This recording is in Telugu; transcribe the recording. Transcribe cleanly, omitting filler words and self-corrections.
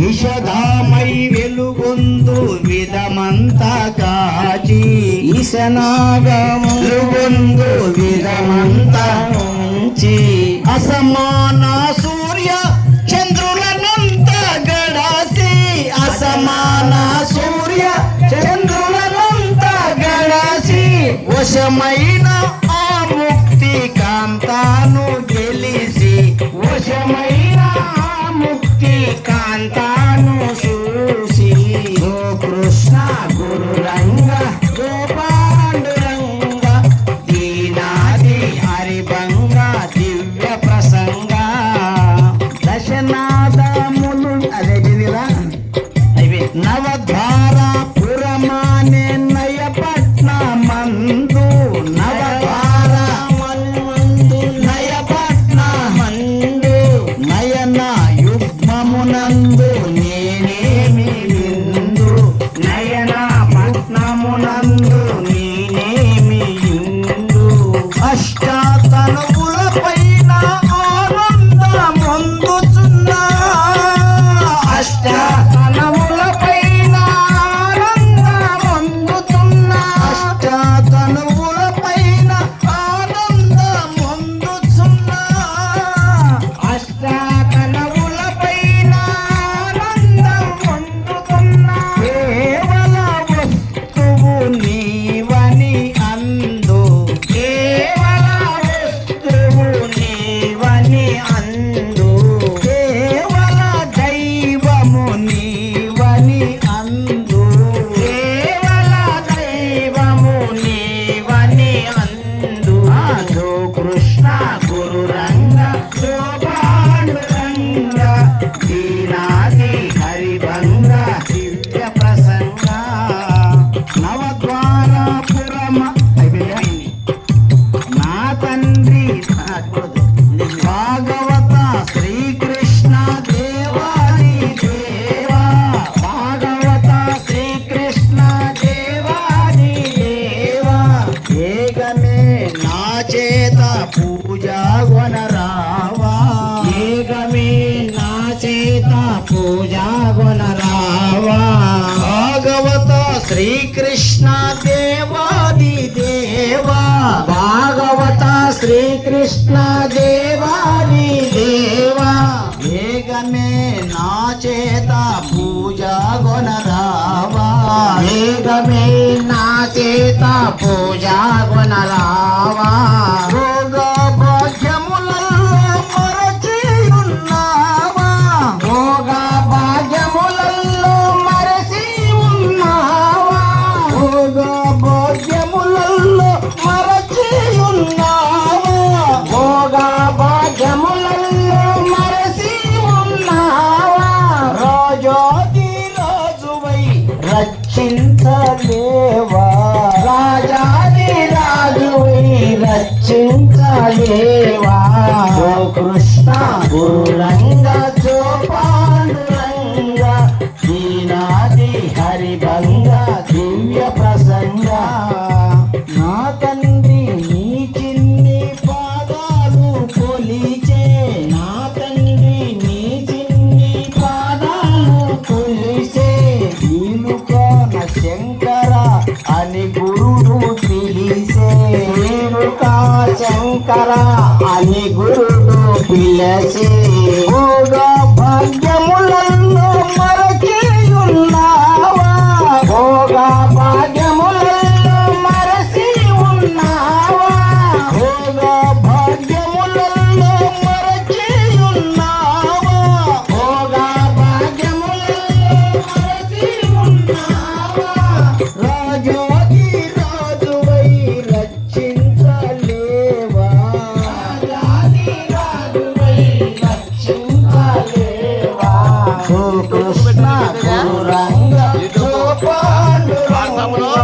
విషధామై వెలుగొందు విధమంతా కాచి ఈశనాగములుగొందు విధమంతా ఉంచి అసమాన సూర్య చంద్రులనంత గడాసి అసమాన సూర్య చంద్రులనంత గడాసి వశమైన ఆ ముక్తి కాంతాను గెలిసి వశమైన ఆ ముక్తి కాంతాను చూసి ఓ కృష్ణ గురురంగ గోపాండురంగ దీనాది హరిభంగ దివ్య ప్రసంగ దశనాదములు అదే దివిరా నవద్వార పురమానే నయపట్న మందు నవద్వార నయపట్న మందు నయన యుగ్మమునందు నేనేమి విందు నయన పట్నమునందు నేనేమి విందు అష్టాతనువుల పైన ఆనందమొందుచున్నా అష్టాతనముల పైన ఆనందమొందుచున్నా అష్టాతనువుల పైన ఆనందమొందుచున్నా అష్టాతనముల పైన ఆనందమొందుచున్నా కేవల వస్తువు నీవని అందు కేవల వస్తువు నీవని అందు కేవల దైవము నీవని అందు కేవల దైవము నీవని అందు అదో కృష్ణ గురురంగ శోభాండురంగ దీనాది హరిభంగ దివ్య ప్రసంగ నవద్వారపురమ అయిపోయింది నా తండ్రి భాగవత శ్రీకృష్ణ దేవాది దేవా భాగవత శ్రీకృష్ణ దేవాది దేవా ఏగమే నా చేత పూజా గొనరావా ఏగమే నా చేత పూజా గొనరావా భాగవత శ్రీకృష్ణ దేవాది దేవా భాగవత శ్రీకృష్ణ దేవాది దేవా వేగమే నా చేత పూజా గొనరావా వేగమే నా చేత పూజా గొనరావా భోగ భాగ్యములలో మరచియున్నావా భోగ భాగ్యములలో మరచి ఉన్నావా భోగ భాగ్యములలో మరచియున్నావా భోగ భాగ్యములలో మరచి ఉన్నావా రాజాది రాజువై రక్షించలేవా రాజాది రాజువై రక్షించలేవా ఓ కృష్ణ గురురంగ చోపాండురంగ దీనాది హరిభంగ దివ్య ప్రసంగ నా తండ్రి నీ చిన్ని పాదాలు కొలిచే నా తండ్రి నీ చిన్ని పాదాలు కొలిచే నీలుకాన శంకర అని గురుడు పిలిసే నీలుకా శంకర అని గురుడు పిలిచే భోగ భాగ్యములలో మరచియున్నావా భోగ భాగ్యములలో మరచి ఉన్నావా భోగ భాగ్యములలో మరచియున్నావా భోగ భాగ్యములలో మరచి ఉన్నావా రాజాది రాజువై రక్షించలేవా రాజాది రాజువై రక్షించలేవా ఓ కృష్ణ